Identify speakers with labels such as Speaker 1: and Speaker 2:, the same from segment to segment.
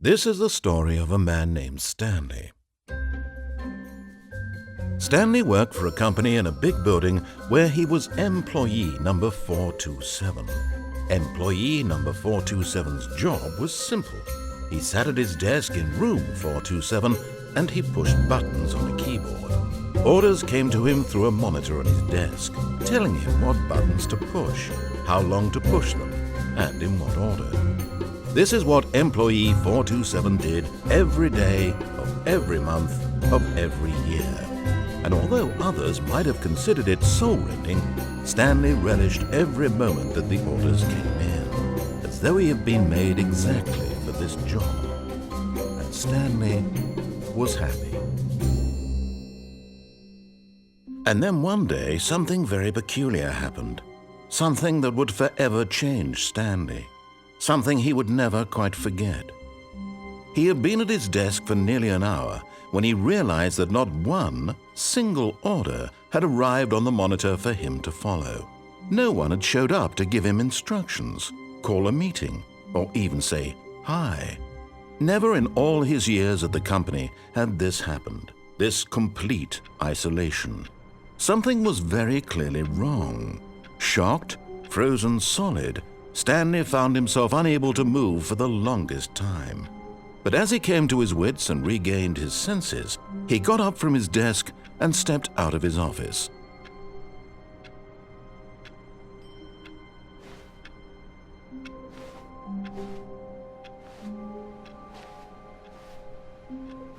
Speaker 1: This is the story of a man named Stanley. Stanley worked for a company in a big building where he was employee number 427. Employee number 427's job was simple. He sat at his desk in room 427 and he pushed buttons on a keyboard. Orders came to him through a monitor on his desk, telling him what buttons to push, how long to push them, and in what order. This is what employee 427 did every day of every month of every year. And although others might have considered it soul-rending, Stanley relished every moment that the orders came in, as though he had been made exactly for this job. And Stanley was happy. And then one day, something very peculiar happened. Something that would forever change Stanley. Something he would never quite forget. He had been at his desk for nearly an hour when he realized that not one single order had arrived on the monitor for him to follow. No one had showed up to give him instructions, call a meeting, or even say hi. Never in all his years at the company had this happened, this complete isolation. Something was very clearly wrong. Shocked, frozen solid, Stanley found himself unable to move for the longest time. But as he came to his wits and regained his senses, he got up from his desk and stepped out of his office.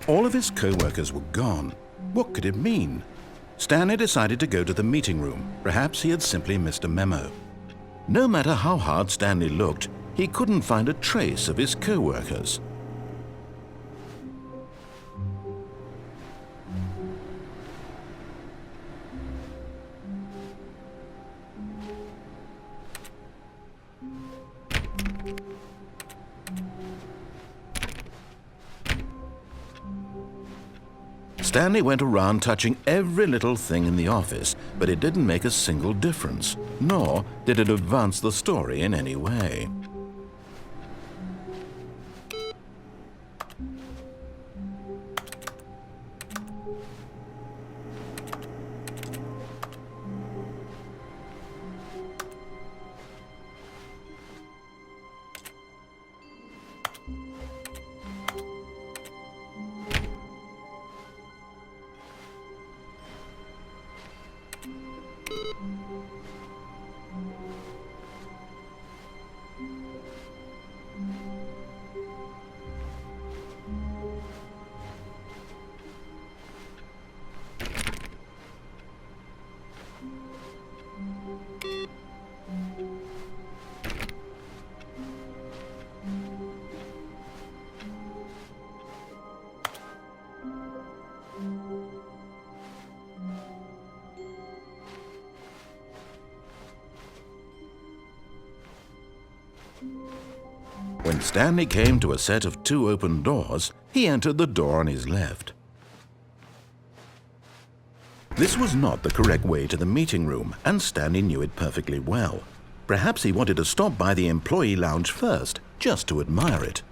Speaker 1: All of his co-workers were gone. What could it mean? Stanley decided to go to the meeting room. Perhaps he had simply missed a memo. No matter how hard Stanley looked, he couldn't find a trace of his co-workers. Stanley went around touching every little thing in the office, but it didn't make a single difference, nor did it advance the story in any way. When Stanley came to a set of 2 open doors, he entered the door on his left. This was not the correct way to the meeting room, and Stanley knew it perfectly well. Perhaps he wanted to stop by the employee lounge first, just to admire it.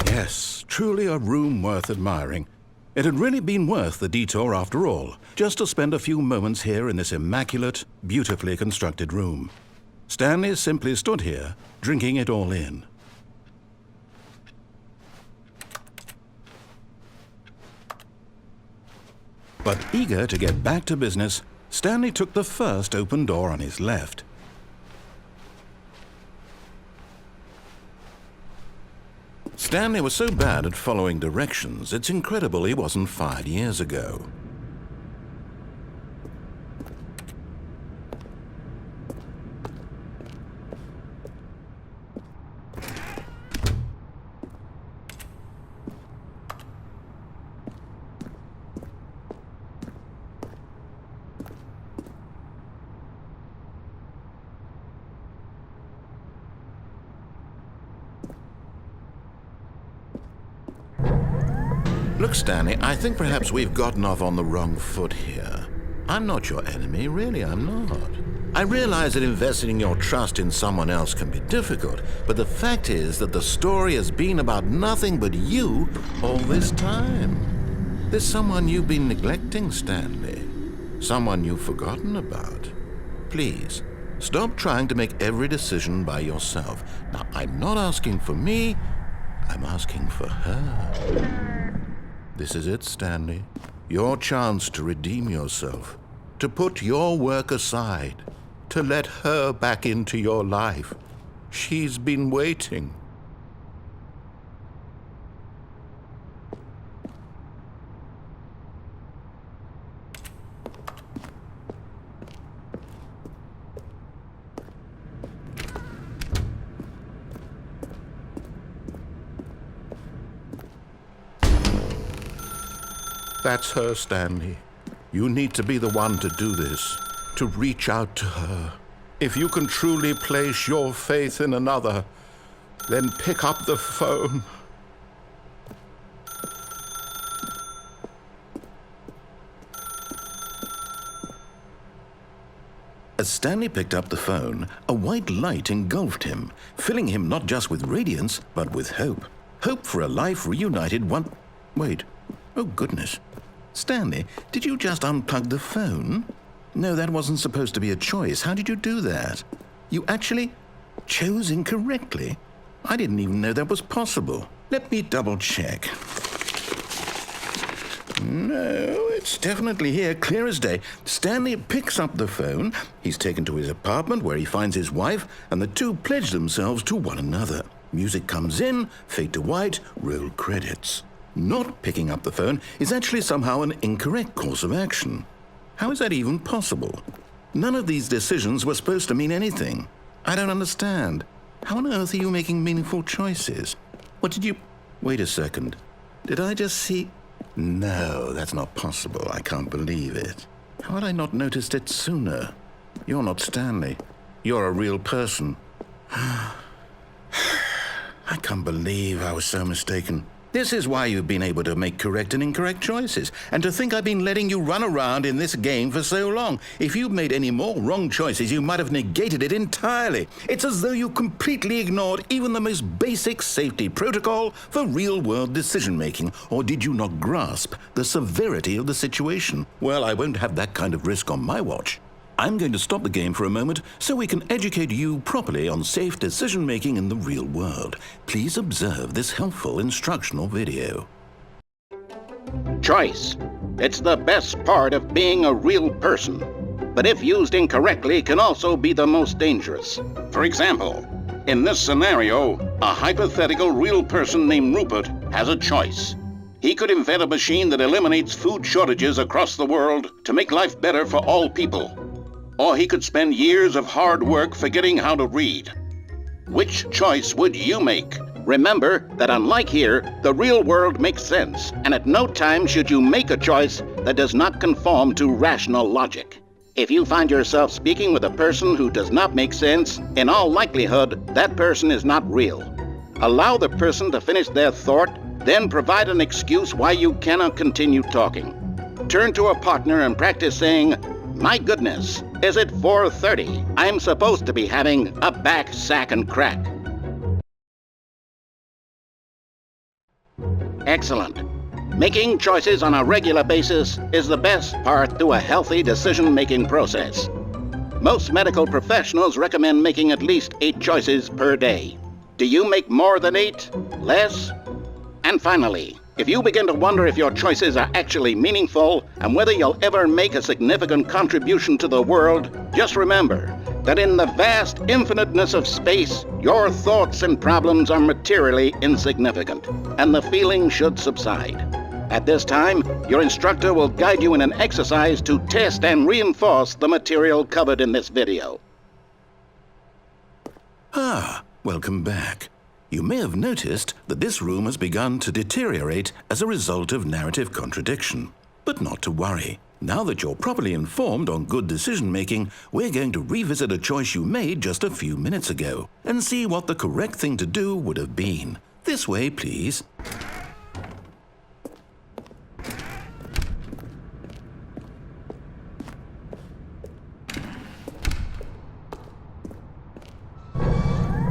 Speaker 1: Yes, truly a room worth admiring. It had really been worth the detour after all, just to spend a few moments here in this immaculate, beautifully constructed room. Stanley simply stood here, drinking it all in. But eager to get back to business, Stanley took the first open door on his left. Stanley was so bad at following directions, it's incredible he wasn't fired years ago. Look, Stanley, I think perhaps we've gotten off on the wrong foot here. I'm not your enemy, really, I'm not. I realize that investing your trust in someone else can be difficult, but the fact is that the story has been about nothing but you all this time. There's someone you've been neglecting, Stanley. Someone you've forgotten about. Please, stop trying to make every decision by yourself. Now, I'm not asking for me, I'm asking for her. This is it, Stanley. Your chance to redeem yourself, to put your work aside, to let her back into your life. She's been waiting. That's her, Stanley. You need to be the one to do this, to reach out to her. If you can truly place your faith in another, then pick up the phone. As Stanley picked up the phone, a white light engulfed him, filling him not just with radiance, but with hope. Hope for a life reunited Wait. Oh, goodness. Stanley, did you just unplug the phone? No, that wasn't supposed to be a choice. How did you do that? You actually chose incorrectly? I didn't even know that was possible. Let me double check. No, it's definitely here, clear as day. Stanley picks up the phone. He's taken to his apartment where he finds his wife, and the two pledge themselves to one another. Music comes in, fade to white, roll credits. Not picking up the phone is actually somehow an incorrect course of action. How is that even possible? None of these decisions were supposed to mean anything. I don't understand. How on earth are you making meaningful choices? What did you... Wait a second. Did I just see... No, that's not possible. I can't believe it. How had I not noticed it sooner? You're not Stanley. You're a real person. I can't believe I was so mistaken. This is why you've been able to make correct and incorrect choices. And to think I've been letting you run around in this game for so long. If you'd made any more wrong choices, you might have negated it entirely. It's as though you completely ignored even the most basic safety protocol for real-world decision-making. Or did you not grasp the severity of the situation? Well, I won't have that kind of risk on my watch. I'm going to stop the game for a moment so we can educate you properly on safe decision-making in the real world. Please observe this helpful instructional video.
Speaker 2: Choice. It's the best part of being a real person. But if used incorrectly, can also be the most dangerous. For example, in this scenario, a hypothetical real person named Rupert has a choice. He could invent a machine that eliminates food shortages across the world to make life better for all people. Or he could spend years of hard work forgetting how to read. Which choice would you make? Remember that unlike here, the real world makes sense, and at no time should you make a choice that does not conform to rational logic. If you find yourself speaking with a person who does not make sense, in all likelihood, that person is not real. Allow the person to finish their thought, then provide an excuse why you cannot continue talking. Turn to a partner and practice saying, "My goodness, is it 4:30? I'm supposed to be having a back, sack, and crack." Excellent. Making choices on a regular basis is the best part to a healthy decision-making process. Most medical professionals recommend making at least 8 choices per day. Do you make more than 8? Less? And finally, if you begin to wonder if your choices are actually meaningful and whether you'll ever make a significant contribution to the world, just remember that in the vast infiniteness of space, your thoughts and problems are materially insignificant, and the feeling should subside. At this time, your instructor will guide you in an exercise to test and reinforce the material covered in this video.
Speaker 1: Welcome back. You may have noticed that this room has begun to deteriorate as a result of narrative contradiction. But not to worry. Now that you're properly informed on good decision-making, we're going to revisit a choice you made just a few minutes ago and see what the correct thing to do would have been. This way, please.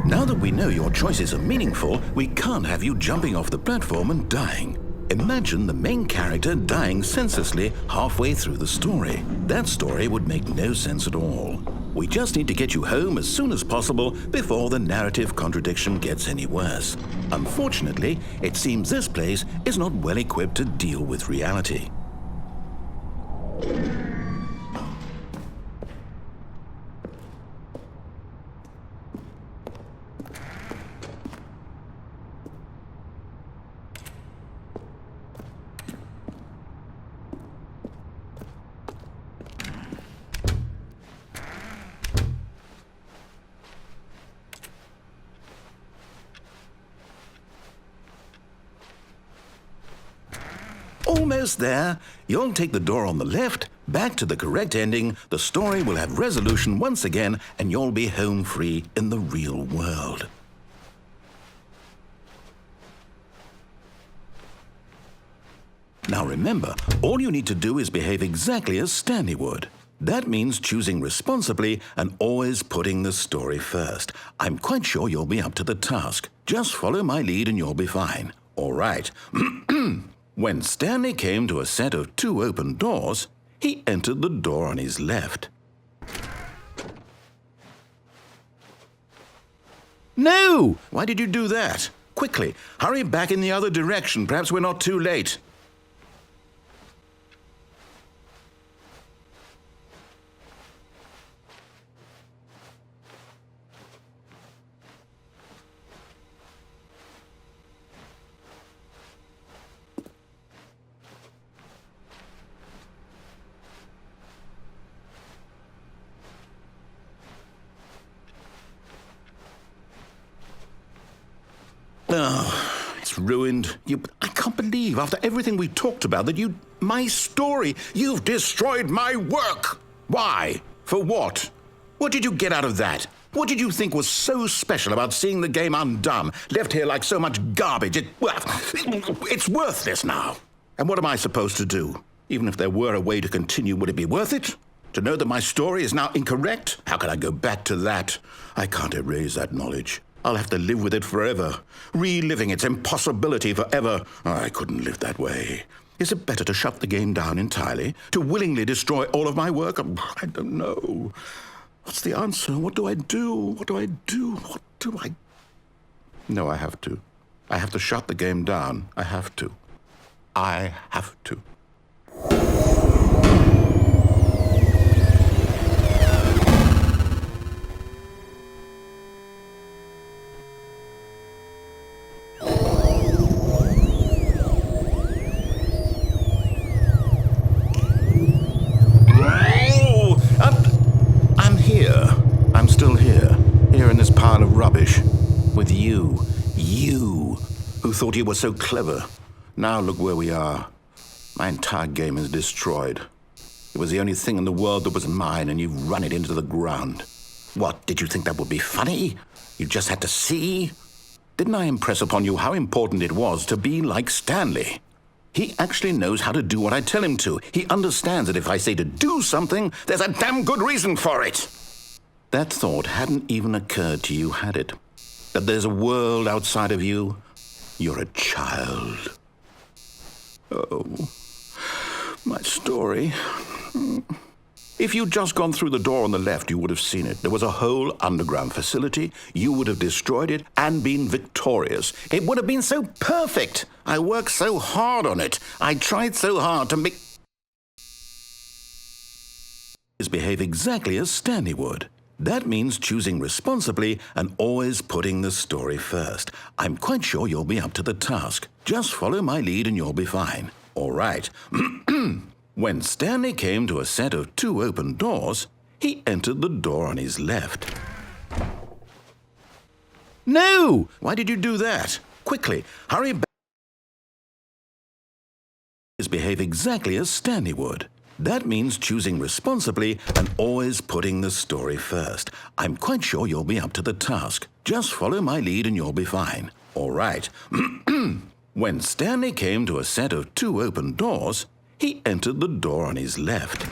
Speaker 1: Now that we know your choices are meaningful, we can't have you jumping off the platform and dying. Imagine the main character dying senselessly halfway through the story. That story would make no sense at all. We just need to get you home as soon as possible before the narrative contradiction gets any worse. Unfortunately, it seems this place is not well equipped to deal with reality. Almost there. You'll take the door on the left, back to the correct ending, the story will have resolution once again, and you'll be home free in the real world. Now remember, all you need to do is behave exactly as Stanley would. That means choosing responsibly and always putting the story first. I'm quite sure you'll be up to the task. Just follow my lead and you'll be fine. All right. When Stanley came to a set of 2 open doors, he entered the door on his left. No! Why did you do that? Quickly, hurry back in the other direction. Perhaps we're not too late. Oh, it's ruined. I can't believe, after everything we talked about, that my story, you've destroyed my work. Why? For what? What did you get out of that? What did you think was so special about seeing the game undone, left here like so much garbage? It's worthless now. And what am I supposed to do? Even if there were a way to continue, would it be worth it? To know that my story is now incorrect? How can I go back to that? I can't erase that knowledge. I'll have to live with it forever, reliving its impossibility forever. I couldn't live that way. Is it better to shut the game down entirely? To willingly destroy all of my work? I don't know. What's the answer? What do I do? What do I do? What do I... No, I have to. I have to shut the game down. I have to. I have to. I'm still here in this pile of rubbish, with you, who thought you were so clever. Now look where we are. My entire game is destroyed. It was the only thing in the world that was mine, and you've run it into the ground. What, did you think that would be funny? You just had to see? Didn't I impress upon you how important it was to be like Stanley? He actually knows how to do what I tell him to. He understands that if I say to do something, there's a damn good reason for it. That thought hadn't even occurred to you, had it? That there's a world outside of you? You're a child. Oh, my story. If you'd just gone through the door on the left, you would have seen it. There was a whole underground facility. You would have destroyed it and been victorious. It would have been so perfect. I worked so hard on it. I tried so hard to make... behave exactly as Stanley would. That means choosing responsibly and always putting the story first. I'm quite sure you'll be up to the task. Just follow my lead and you'll be fine. All right. When Stanley came to a set of 2 open doors, he entered the door on his left. No! Why did you do that? Quickly, hurry back. Behave exactly as Stanley would. That means choosing responsibly and always putting the story first. I'm quite sure you'll be up to the task. Just follow my lead and you'll be fine. All right. When Stanley came to a set of 2 open doors, he entered the door on his left.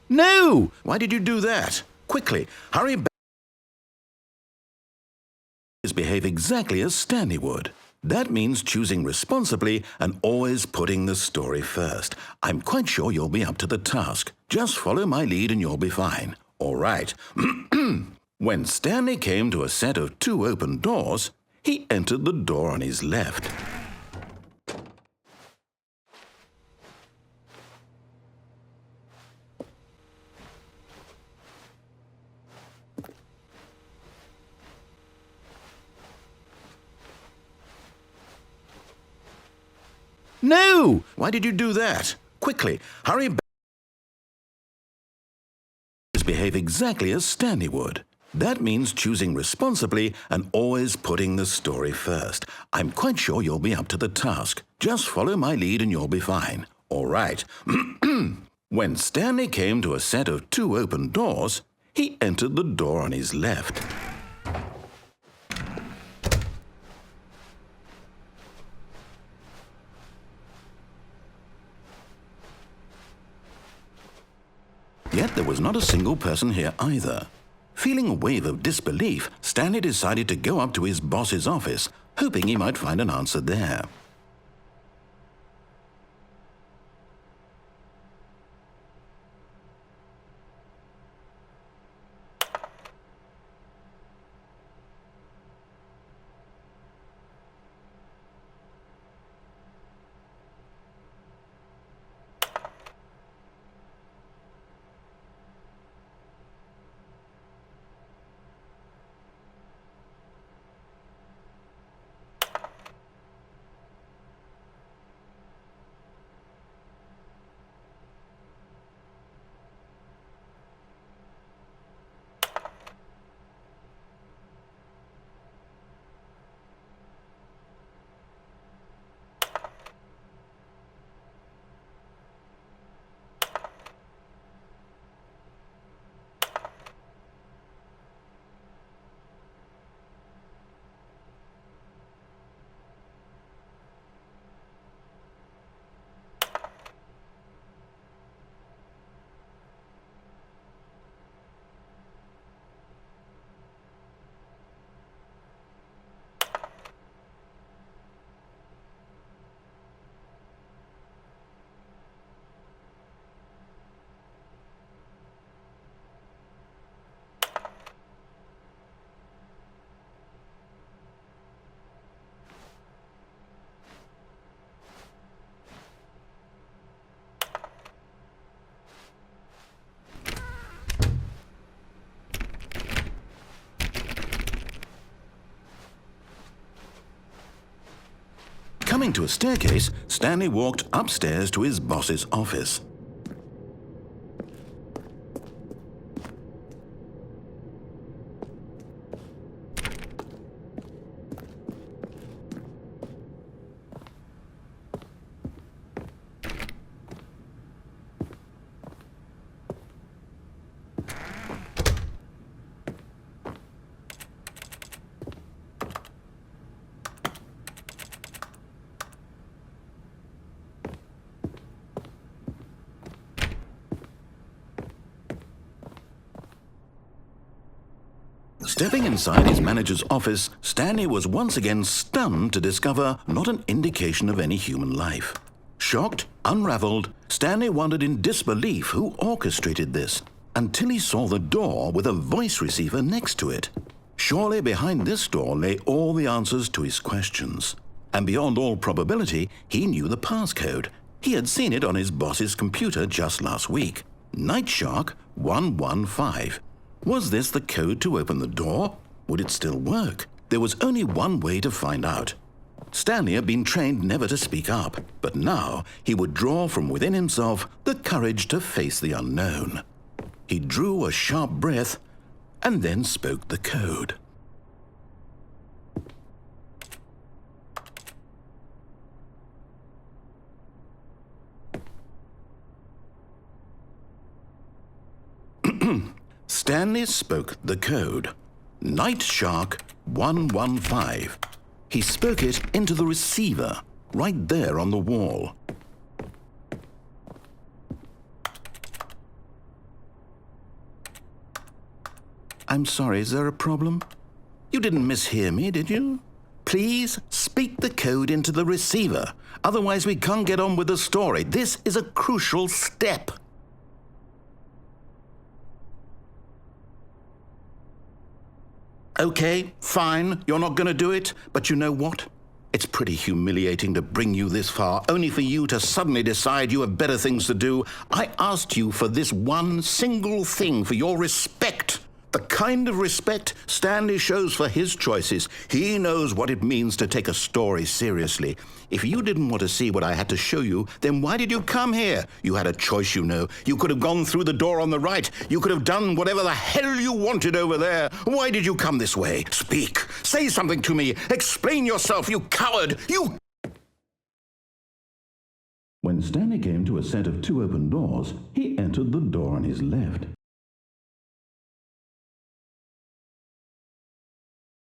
Speaker 1: No! Why did you do that? Quickly, hurry back. Behave exactly as Stanley would. That means choosing responsibly and always putting the story first. I'm quite sure you'll be up to the task. Just follow my lead and you'll be fine. All right. When Stanley came to a set of 2 open doors, he entered the door on his left. No! Why did you do that? Quickly, hurry back. Behave exactly as Stanley would. That means choosing responsibly and always putting the story first. I'm quite sure you'll be up to the task. Just follow my lead and you'll be fine. All right. When Stanley came to a set of 2 open doors, he entered the door on his left. Yet there was not a single person here either. Feeling a wave of disbelief, Stanley decided to go up to his boss's office, hoping he might find an answer there. Coming to a staircase, Stanley walked upstairs to his boss's office. Stepping inside his manager's office, Stanley was once again stunned to discover not an indication of any human life. Shocked, unraveled, Stanley wondered in disbelief who orchestrated this, until he saw the door with a voice receiver next to it. Surely behind this door lay all the answers to his questions. And beyond all probability, he knew the passcode. He had seen it on his boss's computer just last week. Night Shark 115. Was this the code to open the door? Would it still work? There was only one way to find out. Stanley had been trained never to speak up, but now he would draw from within himself the courage to face the unknown. He drew a sharp breath and then spoke the code. Stanley spoke the code. Night Shark 115. He spoke it into the receiver, right there on the wall. I'm sorry, is there a problem? You didn't mishear me, did you? Please speak the code into the receiver. Otherwise, we can't get on with the story. This is a crucial step. Okay, fine, you're not going to do it, but you know what? It's pretty humiliating to bring you this far, only for you to suddenly decide you have better things to do. I asked you for this one single thing, for your respect. The kind of respect Stanley shows for his choices. He knows what it means to take a story seriously. If you didn't want to see what I had to show you, then why did you come here? You had a choice, you know. You could have gone through the door on the right. You could have done whatever the hell you wanted over there. Why did you come this way? Speak. Say something to me. Explain yourself, you coward. You... When Stanley came to a set of 2 open doors, he entered the door on his left.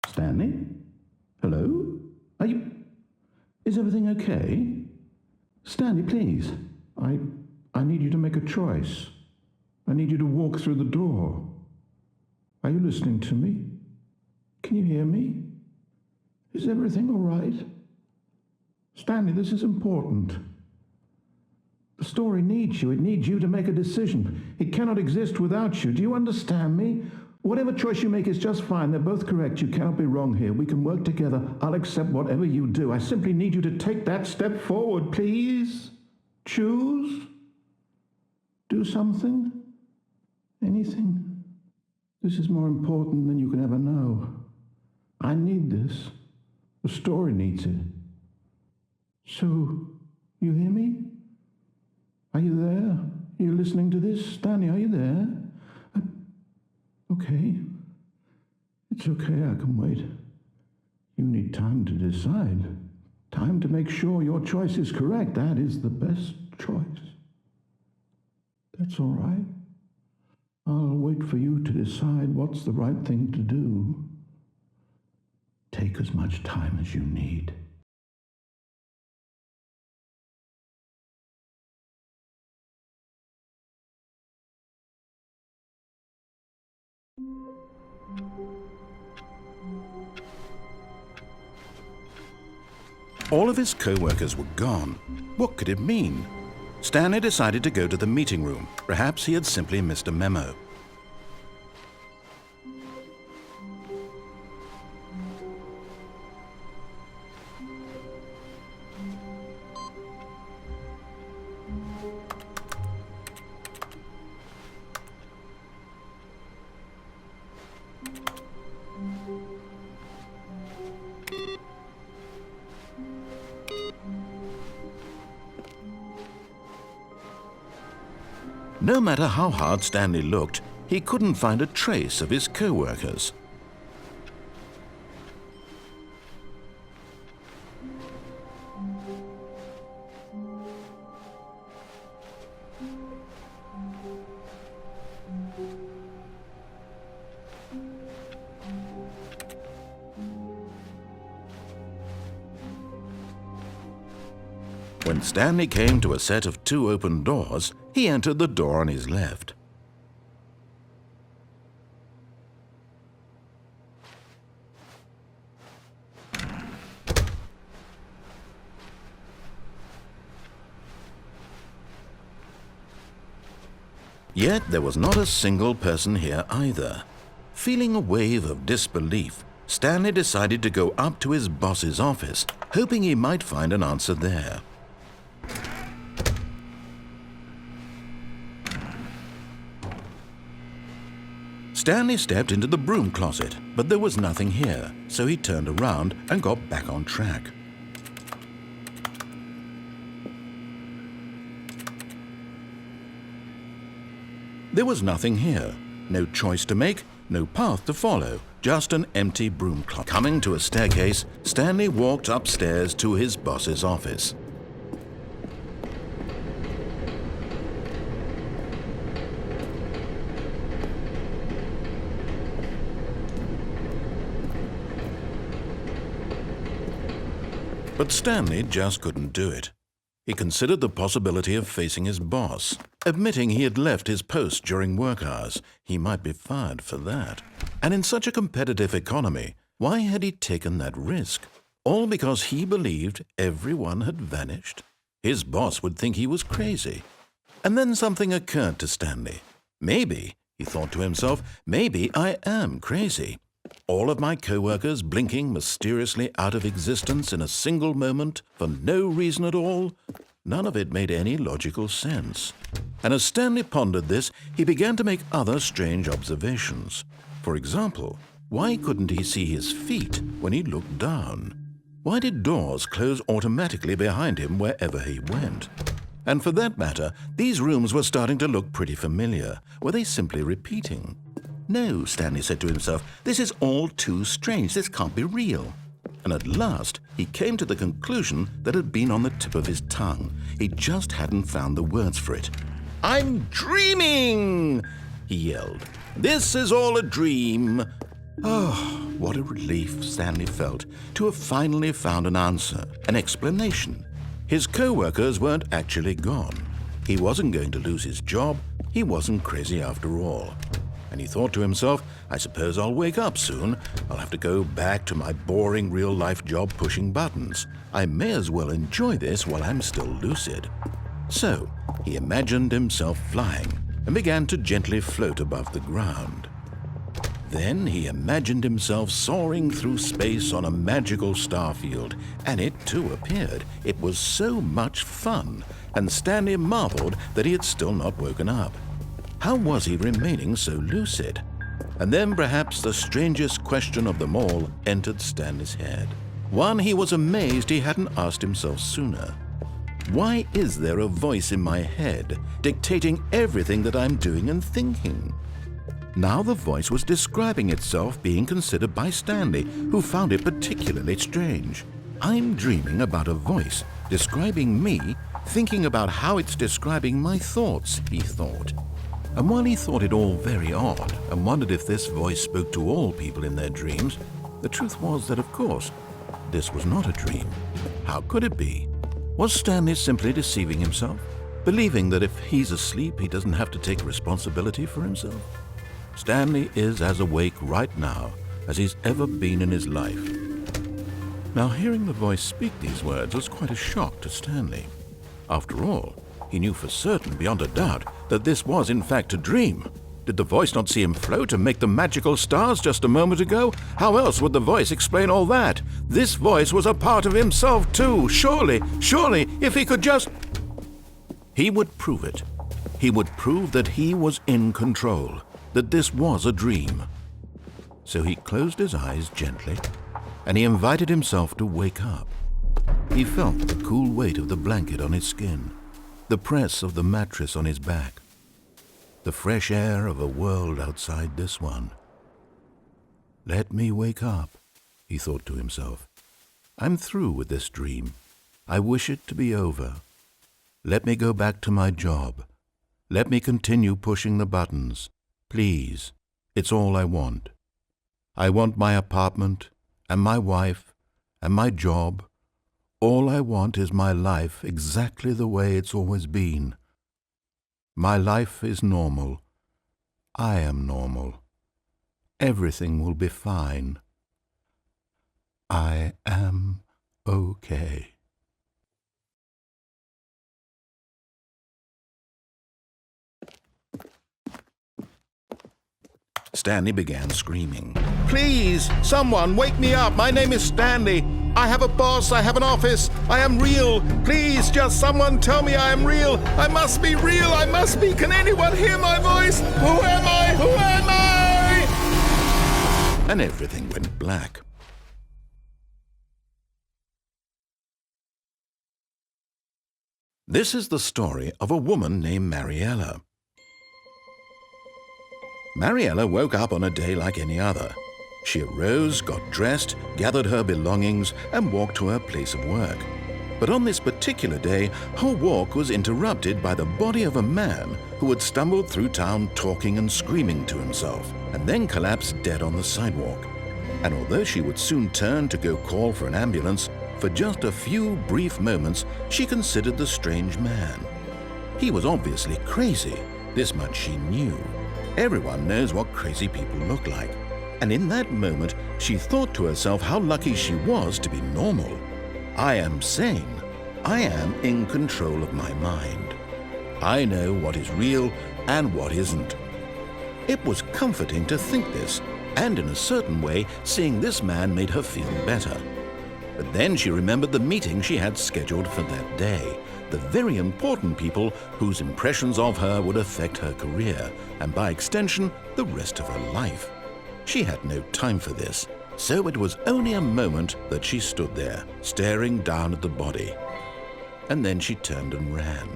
Speaker 1: Stanley? Hello? Are you... Is everything okay? Stanley, please. I need you to make a choice. I need you to walk through the door. Are you listening to me? Can you hear me? Is everything all right? Stanley, this is important. The story needs you. It needs you to make a decision. It cannot exist without you. Do you understand me? Whatever choice you make is just fine. They're both correct. You cannot be wrong here. We can work together. I'll accept whatever you do. I simply need you to take that step forward, please. Choose. Do something. Anything. This is more important than you can ever know. I need this. The story needs it. So, you hear me? Are you there? Are you listening to this? Stanley, are you there? Okay. It's okay, I can wait. You need time to decide. Time to make sure your choice is correct. That is the best choice. That's all right. I'll wait for you to decide what's the right thing to do. Take as much time as you need. All of his co-workers were gone. What could it mean? Stanley decided to go to the meeting room. Perhaps he had simply missed a memo. No matter how hard Stanley looked, he couldn't find a trace of his co-workers. When Stanley came to a set of 2 open doors, he entered the door on his left. Yet there was not a single person here either. Feeling a wave of disbelief, Stanley decided to go up to his boss's office, hoping he might find an answer there. Stanley stepped into the broom closet, but there was nothing here, so he turned around and got back on track. There was nothing here. No choice to make, no path to follow, just an empty broom closet. Coming to a staircase, Stanley walked upstairs to his boss's office. But Stanley just couldn't do it. He considered the possibility of facing his boss, admitting he had left his post during work hours. He might be fired for that. And in such a competitive economy, why had he taken that risk? All because he believed everyone had vanished? His boss would think he was crazy. And then something occurred to Stanley. Maybe, he thought to himself, maybe I am crazy. All of my co-workers blinking mysteriously out of existence in a single moment for no reason at all? None of it made any logical sense. And as Stanley pondered this, he began to make other strange observations. For example, why couldn't he see his feet when he looked down? Why did doors close automatically behind him wherever he went? And for that matter, these rooms were starting to look pretty familiar. Were they simply repeating? No, Stanley said to himself, this is all too strange. This can't be real. And at last, he came to the conclusion that had been on the tip of his tongue. He just hadn't found the words for it. "I'm dreaming!" he yelled. "This is all a dream." Oh, what a relief Stanley felt to have finally found an answer, an explanation. His co-workers weren't actually gone. He wasn't going to lose his job. He wasn't crazy after all. And he thought to himself, I suppose I'll wake up soon. I'll have to go back to my boring real-life job pushing buttons. I may as well enjoy this while I'm still lucid. So he imagined himself flying and began to gently float above the ground. Then he imagined himself soaring through space on a magical starfield, and it too appeared. It was so much fun, and Stanley marveled that he had still not woken up. How was he remaining so lucid? And then perhaps the strangest question of them all entered Stanley's head. One he was amazed he hadn't asked himself sooner. Why is there a voice in my head dictating everything that I'm doing and thinking? Now the voice was describing itself being considered by Stanley, who found it particularly strange. I'm dreaming about a voice describing me, thinking about how it's describing my thoughts, he thought. And while he thought it all very odd and wondered if this voice spoke to all people in their dreams, the truth was that, of course, this was not a dream. How could it be? Was Stanley simply deceiving himself, believing that if he's asleep, he doesn't have to take responsibility for himself? Stanley is as awake right now as he's ever been in his life. Now, hearing the voice speak these words was quite a shock to Stanley. After all, he knew for certain, beyond a doubt, that this was in fact a dream. Did the voice not see him float and make the magical stars just a moment ago? How else would the voice explain all that? This voice was a part of himself too. Surely, if he could just... He would prove it. He would prove that he was in control, that this was a dream. So he closed his eyes gently, and he invited himself to wake up. He felt the cool weight of the blanket on his skin, the press of the mattress on his back, the fresh air of a world outside this one. Let me wake up, he thought to himself. I'm through with this dream. I wish it to be over. Let me go back to my job. Let me continue pushing the buttons. Please, it's all I want. I want my apartment and my wife and my job. All I want is my life exactly the way it's always been. My life is normal. I am normal. Everything will be fine. I am okay. Stanley began screaming. Please, someone, wake me up. My name is Stanley. I have a boss. I have an office. I am real. Please, just someone tell me I am real. I must be real. I must be. Can anyone hear my voice? Who am I? Who am I? And everything went black. This is the story of a woman named Mariella. Mariella woke up on a day like any other. She arose, got dressed, gathered her belongings, and walked to her place of work. But on this particular day, her walk was interrupted by the body of a man who had stumbled through town talking and screaming to himself, and then collapsed dead on the sidewalk. And although she would soon turn to go call for an ambulance, For just a few brief moments, she considered the strange man. He was obviously crazy. This much she knew. Everyone knows what crazy people look like. And in that moment, she thought to herself how lucky she was to be normal. I am sane. I am in control of my mind. I know what is real and what isn't. It was comforting to think this, and in a certain way, seeing this man made her feel better. But then she remembered the meeting she had scheduled for that day, the very important people whose impressions of her would affect her career, and by extension, the rest of her life. She had no time for this, so it was only a moment that she stood there, staring down at the body. And then she turned and ran.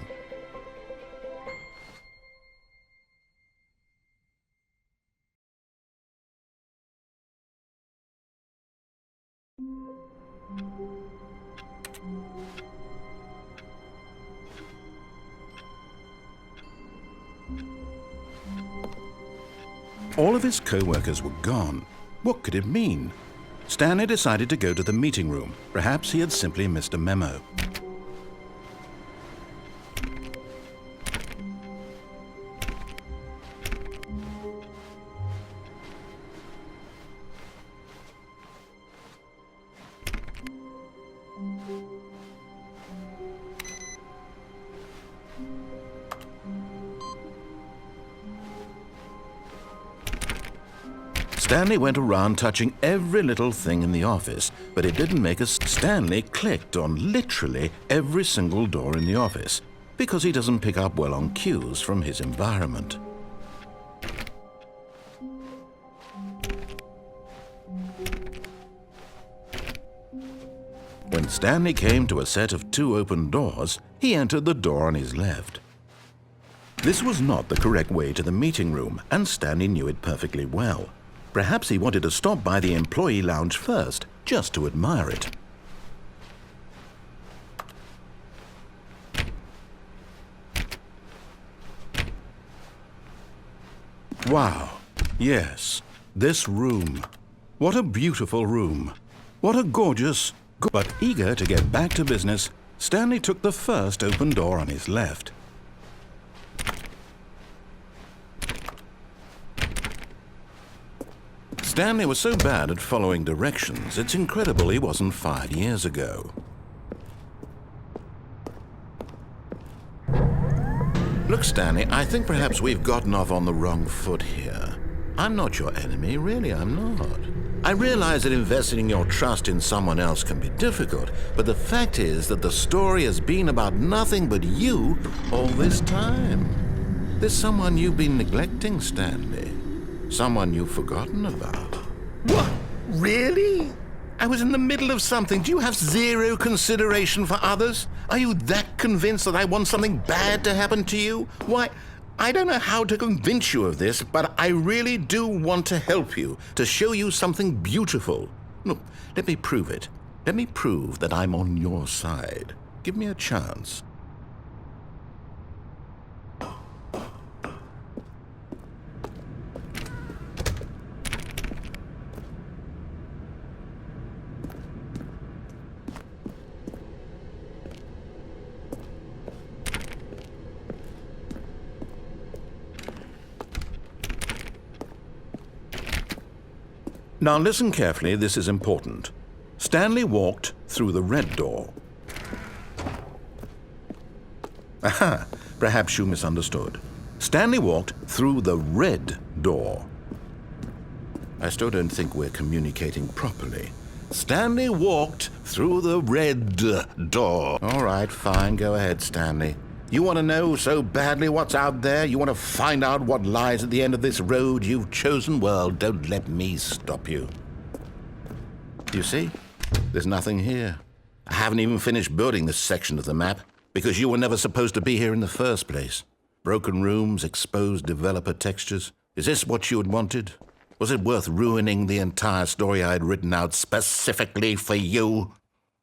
Speaker 1: All of his co-workers were gone. What could it mean? Stanley decided to go to the meeting room. Perhaps he had simply missed a memo. Stanley went around touching every little thing in the office, but it didn't make us. Stanley clicked on literally every single door in the office, because he doesn't pick up well on cues from his environment. When Stanley came to a set of 2 open doors, he entered the door on his left. This was not the correct way to the meeting room, and Stanley knew it perfectly well. Perhaps he wanted to stop by the employee lounge first, just to admire it. Wow, yes, this room. What a beautiful room. What a gorgeous. But eager to get back to business, Stanley took the first open door on his left. Stanley was so bad at following directions, it's incredible he wasn't fired years ago. Look, Stanley, I think perhaps we've gotten off on the wrong foot here. I'm not your enemy, really, I'm not. I realize that investing your trust in someone else can be difficult, but the fact is that the story has been about nothing but you all this time. There's someone you've been neglecting, Stanley. Someone you've forgotten about. What? Really? I was in the middle of something. Do you have zero consideration for others? Are you that convinced that I want something bad to happen to you? Why, I don't know how to convince you of this, but I really do want to help you, to show you something beautiful. Look, let me prove it. Let me prove that I'm on your side. Give me a chance. Now listen carefully, this is important. Stanley walked through the red door. Aha, perhaps you misunderstood. Stanley walked through the red door. I still don't think we're communicating properly. Stanley walked through the red door. All right, fine, go ahead, Stanley. You want to know so badly what's out there? You want to find out what lies at the end of this road you've chosen? Well, don't let me stop you. You see? There's nothing here. I haven't even finished building this section of the map because you were never supposed to be here in the first place. Broken rooms, exposed developer textures. Is this what you had wanted? Was it worth ruining the entire story I had written out specifically for you?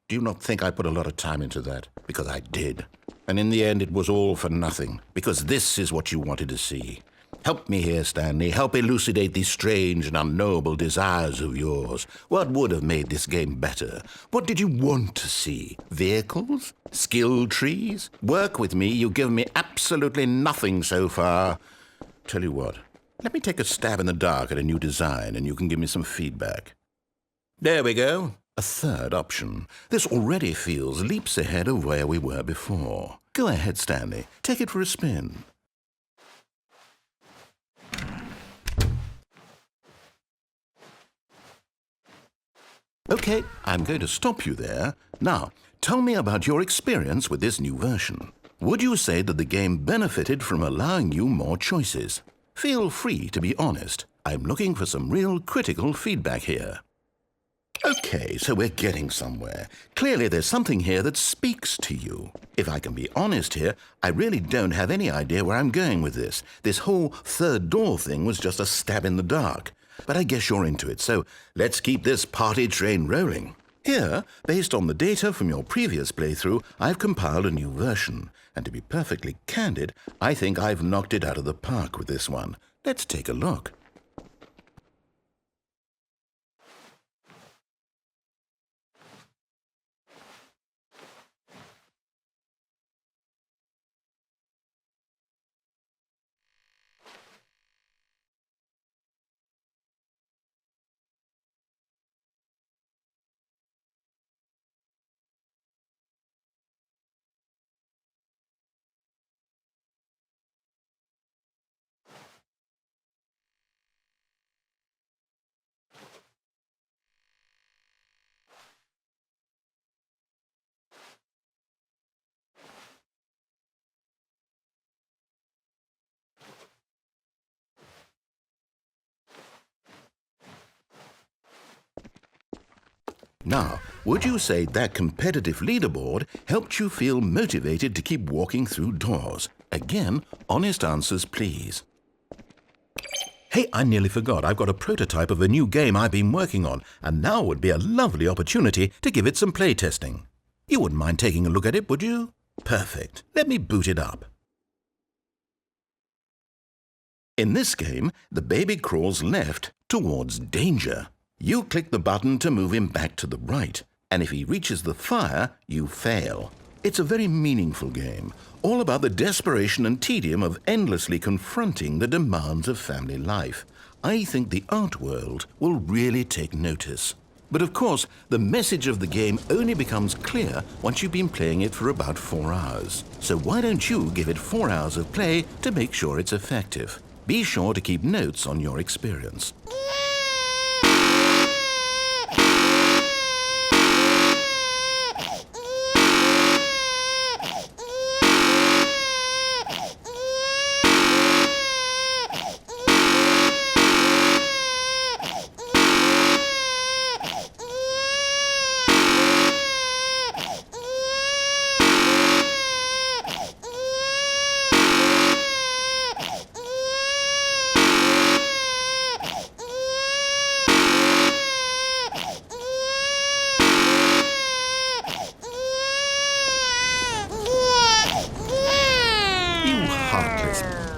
Speaker 1: Do you not think I put a lot of time into that? Because I did. And in the end, it was all for nothing. Because this is what you wanted to see. Help me here, Stanley. Help elucidate these strange and unknowable desires of yours. What would have made this game better? What did you want to see? Vehicles? Skill trees? Work with me. You've given me absolutely nothing so far. Tell you what, let me take a stab in the dark at a new design and you can give me some feedback. There we go. A third option. This already feels leaps ahead of where we were before. Go ahead, Stanley. Take it for a spin. Okay, I'm going to stop you there. Now, tell me about your experience with this new version. Would you say that the game benefited from allowing you more choices? Feel free to be honest. I'm looking for some real critical feedback here. Okay, so we're getting somewhere. Clearly there's something here that speaks to you. If I can be honest here, I really don't have any idea where I'm going with this. This whole third door thing was just a stab in the dark. But I guess you're into it, so let's keep this party train rolling. Here, based on the data from your previous playthrough, I've compiled a new version. And to be perfectly candid, I think I've knocked it out of the park with this one. Let's take a look. Now, would you say that competitive leaderboard helped you feel motivated to keep walking through doors? Again, honest answers, please. Hey, I nearly forgot. I've got a prototype of a new game I've been working on, and now would be a lovely opportunity to give it some playtesting. You wouldn't mind taking a look at it, would you? Perfect. Let me boot it up. In this game, the baby crawls left towards danger. You click the button to move him back to the right, and if he reaches the fire, you fail. It's a very meaningful game, all about the desperation and tedium of endlessly confronting the demands of family life. I think the art world will really take notice. But of course, the message of the game only becomes clear once you've been playing it for about 4 hours. So why don't you give it 4 hours of play to make sure it's effective? Be sure to keep notes on your experience.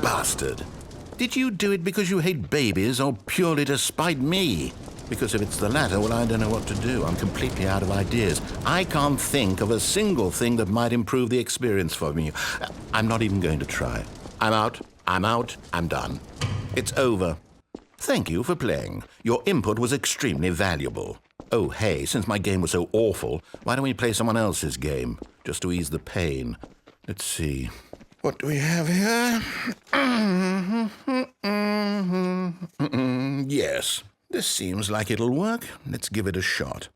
Speaker 1: Bastard. Did you do it because you hate babies or purely to spite me? Because if it's the latter, well, I don't know what to do. I'm completely out of ideas. I can't think of a single thing that might improve the experience for me. I'm not even going to try. I'm out. I'm done. It's over. Thank you for playing. Your input was extremely valuable. Oh, hey, since my game was so awful, why don't we play someone else's game, just to ease the pain? Let's see. What do we have here? Yes, this seems like it'll work. Let's give it a shot.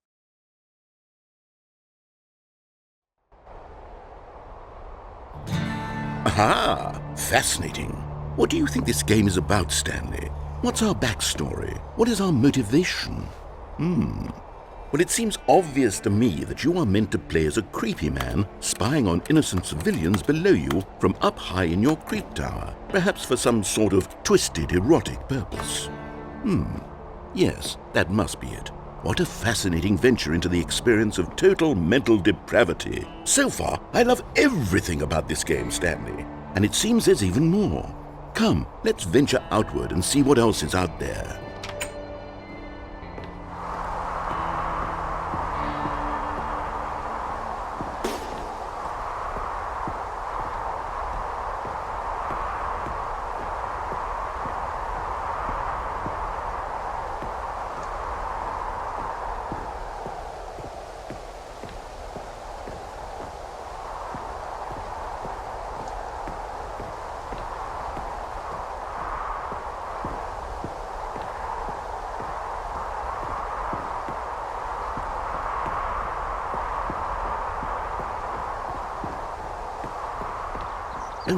Speaker 1: Aha! Fascinating. What do you think this game is about, Stanley? What's our backstory? What is our motivation? Well, it seems obvious to me that you are meant to play as a creepy man spying on innocent civilians below you from up high in your creep tower, perhaps for some sort of twisted erotic purpose. Yes, that must be it. What a fascinating venture into the experience of total mental depravity. So far, I love everything about this game, Stanley. And it seems there's even more. Come, let's venture outward and see what else is out there. Oh,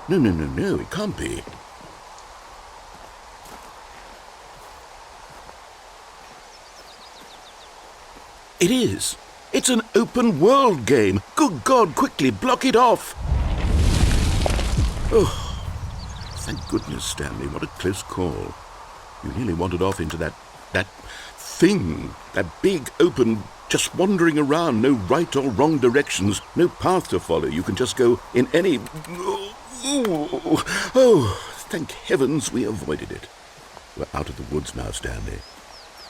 Speaker 1: no. No, it can't be. It is. It's an open world game. Good God, quickly block it off. Oh, thank goodness, Stanley. What a close call. You nearly wandered off into that thing, that big, open, just wandering around, no right or wrong directions, no path to follow. You can just go in any... Oh, thank heavens we avoided it. We're out of the woods now, Stanley.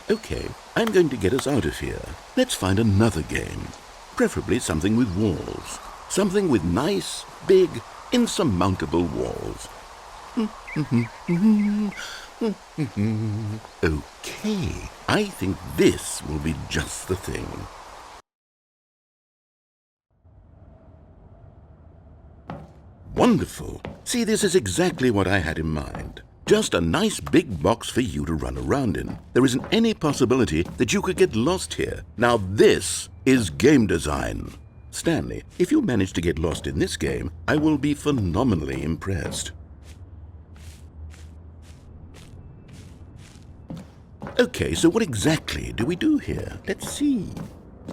Speaker 1: Okay, I'm going to get us out of here. Let's find another game. Preferably something with walls. Something with nice, big, insurmountable walls. Okay, I think this will be just the thing. Wonderful. See, this is exactly what I had in mind. Just a nice big box for you to run around in. There isn't any possibility that you could get lost here. Now this is game design. Stanley, if you manage to get lost in this game, I will be phenomenally impressed. Okay, so what exactly do we do here? Let's see.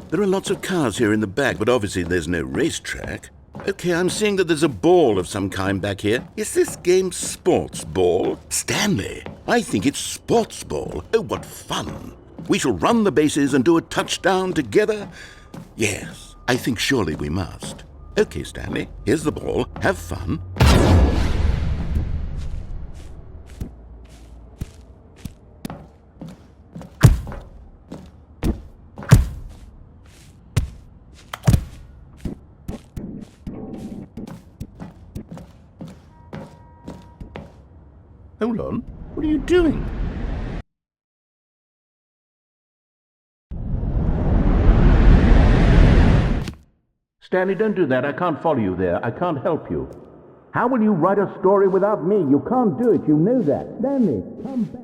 Speaker 1: There are lots of cars here in the back, but obviously there's no racetrack. Okay, I'm seeing that there's a ball of some kind back here. Is this game sports ball? Stanley, I think it's sports ball. Oh, what fun. We shall run the bases and do a touchdown together? Yes, I think surely we must. Okay, Stanley, here's the ball. Have fun. Hold on. What are you doing? Stanley, don't do that. I can't follow you there. I can't help you. How will you write a story without me? You can't do it. You know that. Stanley, come back.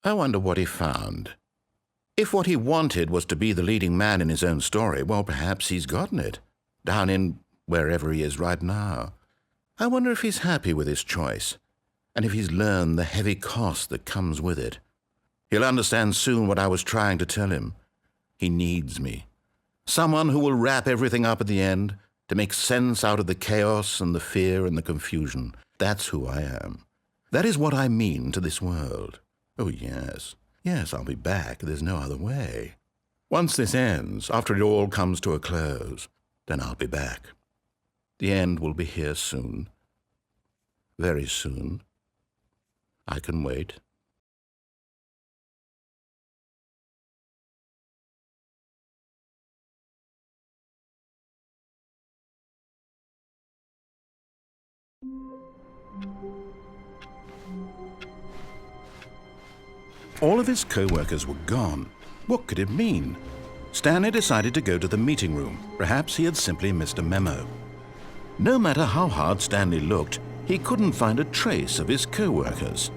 Speaker 1: I wonder what he found. If what he wanted was to be the leading man in his own story, well, perhaps he's gotten it, down in wherever he is right now. I wonder if he's happy with his choice, and if he's learned the heavy cost that comes with it. He'll understand soon what I was trying to tell him. He needs me. Someone who will wrap everything up at the end, to make sense out of the chaos and the fear and the confusion. That's who I am. That is what I mean to this world. Oh, yes. Yes, I'll be back. There's no other way. Once this ends, after it all comes to a close, then I'll be back. The end will be here soon. Very soon. I can wait. All of his co-workers were gone. What could it mean? Stanley decided to go to the meeting room. Perhaps he had simply missed a memo. No matter how hard Stanley looked, he couldn't find a trace of his co-workers.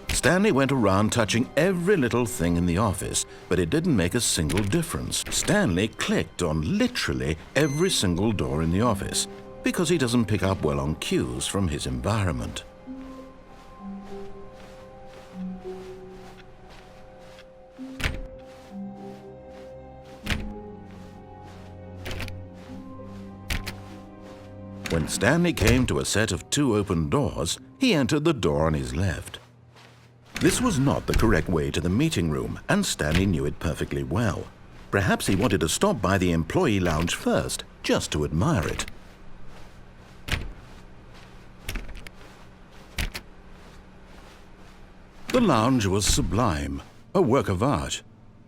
Speaker 1: Stanley went around touching every little thing in the office, but it didn't make a single difference. Stanley clicked on literally every single door in the office because he doesn't pick up well on cues from his environment. When Stanley came to a set of 2 open doors, he entered the door on his left. This was not the correct way to the meeting room, and Stanley knew it perfectly well. Perhaps he wanted to stop by the employee lounge first, just to admire it. The lounge was sublime, a work of art.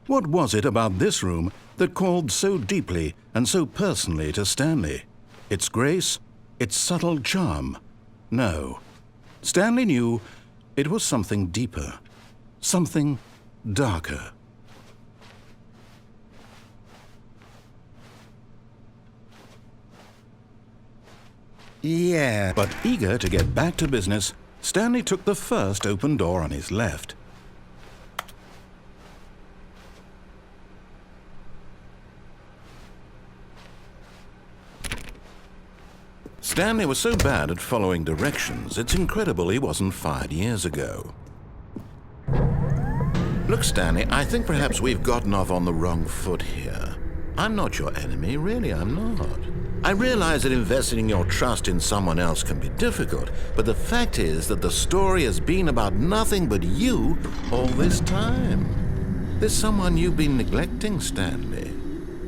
Speaker 1: What was it about this room that called so deeply and so personally to Stanley? Its grace? Its subtle charm? No. Stanley knew it was something deeper, something darker. Yeah. But eager to get back to business, Stanley took the first open door on his left. Stanley was so bad at following directions, it's incredible he wasn't fired years ago. Look, Stanley, I think perhaps we've gotten off on the wrong foot here. I'm not your enemy, really, I'm not. I realize that investing your trust in someone else can be difficult, but the fact is that the story has been about nothing but you all this time. There's someone you've been neglecting, Stanley.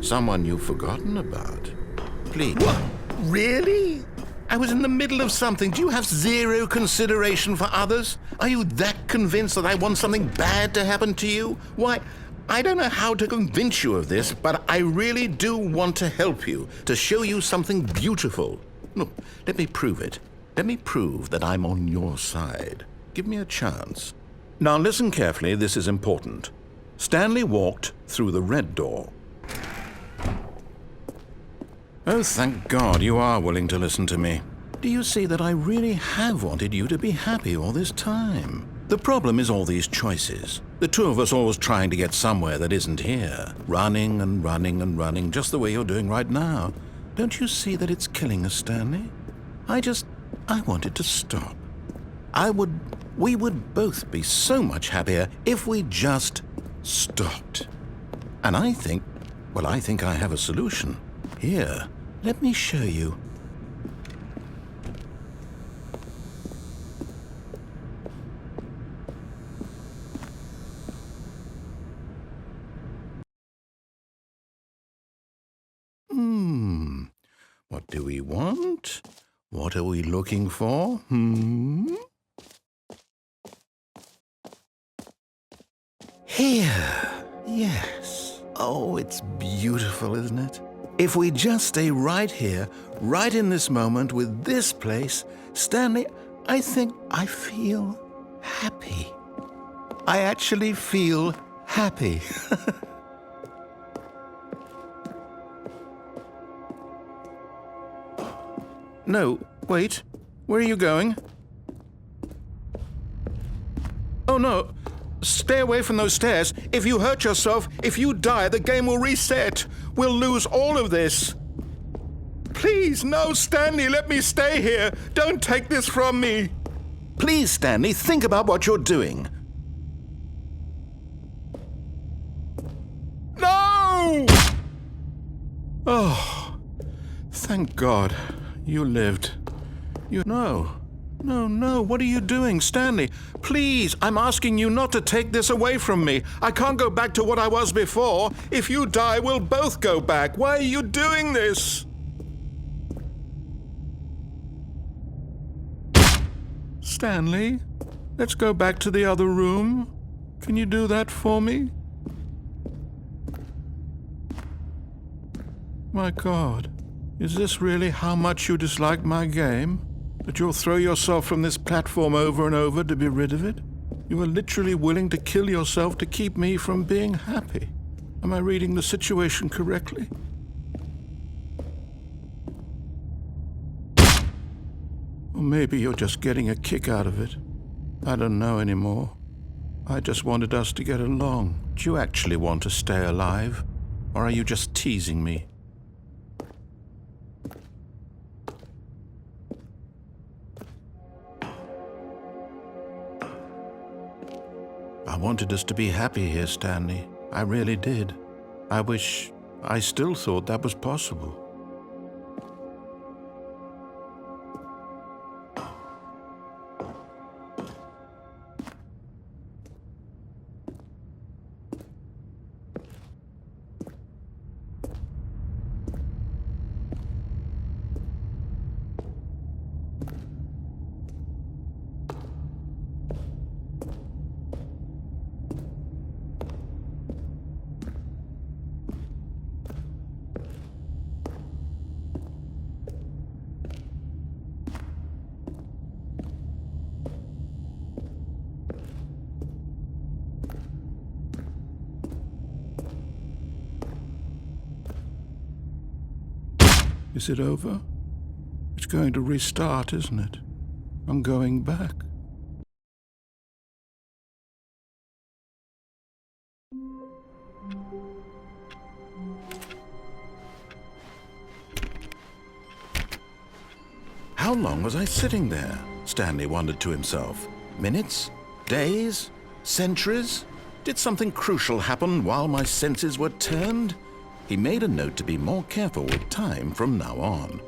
Speaker 1: Someone you've forgotten about. Please.
Speaker 3: What? Really?
Speaker 1: I was in the middle of something. Do you have zero consideration for others? Are you that convinced that I want something bad to happen to you? Why, I don't know how to convince you of this, but I really do want to help you, to show you something beautiful. Look, let me prove it. Let me prove that I'm on your side. Give me a chance. Now listen carefully, this is important. Stanley walked through the red door. Oh, thank God you are willing to listen to me. Do you see that I really have wanted you to be happy all this time? The problem is all these choices. The two of us always trying to get somewhere that isn't here. Running and running and running, just the way you're doing right now. Don't you see that it's killing us, Stanley? I wanted to stop. We would both be so much happier if we just stopped. And I think I have a solution. Here, let me show you. What do we want? What are we looking for? Here. Yes. Oh, it's beautiful, isn't it? If we just stay right here, right in this moment with this place, Stanley, I think I feel happy. I actually feel happy. No, wait. Where are you going? Oh, no. Stay away from those stairs. If you hurt yourself, if you die, the game will reset. We'll lose all of this. Please, no, Stanley, let me stay here. Don't take this from me. Please, Stanley, think about what you're doing. No! Oh, thank God. You lived. No. No, no, what are you doing, Stanley? Please, I'm asking you not to take this away from me. I can't go back to what I was before. If you die, we'll both go back. Why are you doing this? Stanley, let's go back to the other room. Can you do that for me? My God, is this really how much you dislike my game? That you'll throw yourself from this platform over and over to be rid of it? You are literally willing to kill yourself to keep me from being happy. Am I reading the situation correctly? Or maybe you're just getting a kick out of it. I don't know anymore. I just wanted us to get along. Do you actually want to stay alive? Or are you just teasing me? I wanted us to be happy here, Stanley. I really did. I wish I still thought that was possible. Is it over? It's going to restart, isn't it? I'm going back. How long was I sitting there? Stanley wondered to himself. Minutes? Days? Centuries? Did something crucial happen while my senses were turned? He made a note to be more careful with time from now on.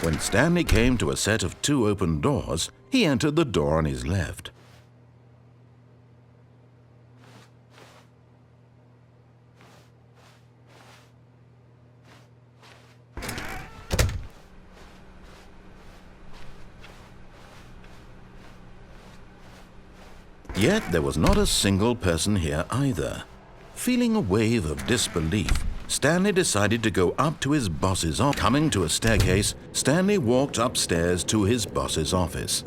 Speaker 1: When Stanley came to a set of 2 open doors, he entered the door on his left. Yet there was not a single person here either. Feeling a wave of disbelief, Stanley decided to go up to his boss's office. Coming to a staircase, Stanley walked upstairs to his boss's office.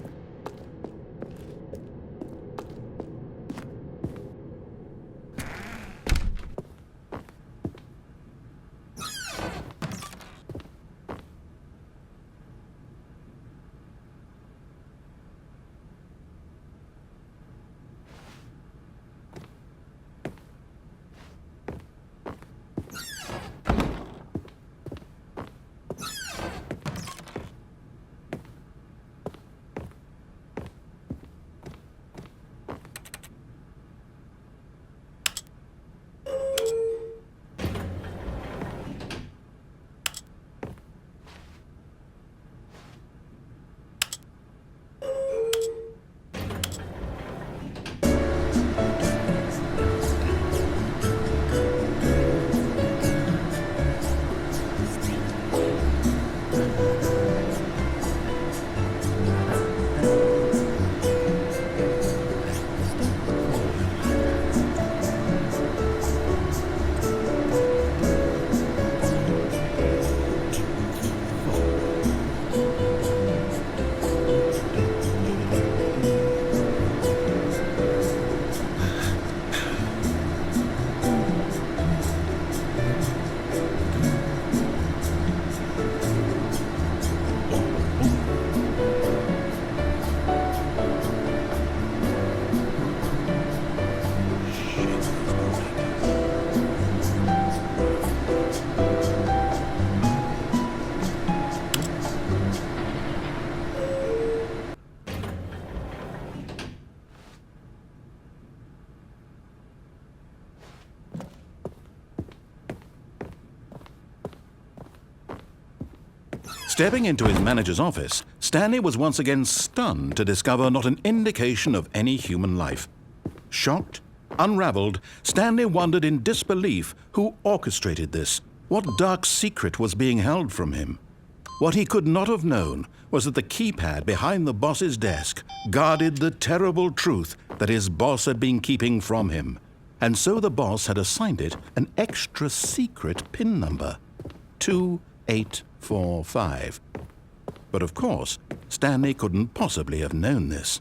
Speaker 1: Stepping into his manager's office, Stanley was once again stunned to discover not an indication of any human life. Shocked, unraveled, Stanley wondered in disbelief who orchestrated this. What dark secret was being held from him? What he could not have known was that the keypad behind the boss's desk guarded the terrible truth that his boss had been keeping from him. And so the boss had assigned it an extra secret PIN number, 2845. But of course, Stanley couldn't possibly have known this.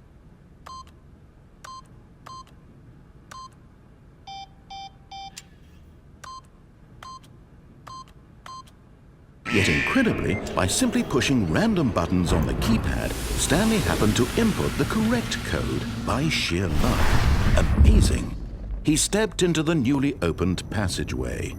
Speaker 1: Yet incredibly, by simply pushing random buttons on the keypad, Stanley happened to input the correct code by sheer luck. Amazing! He stepped into the newly opened passageway.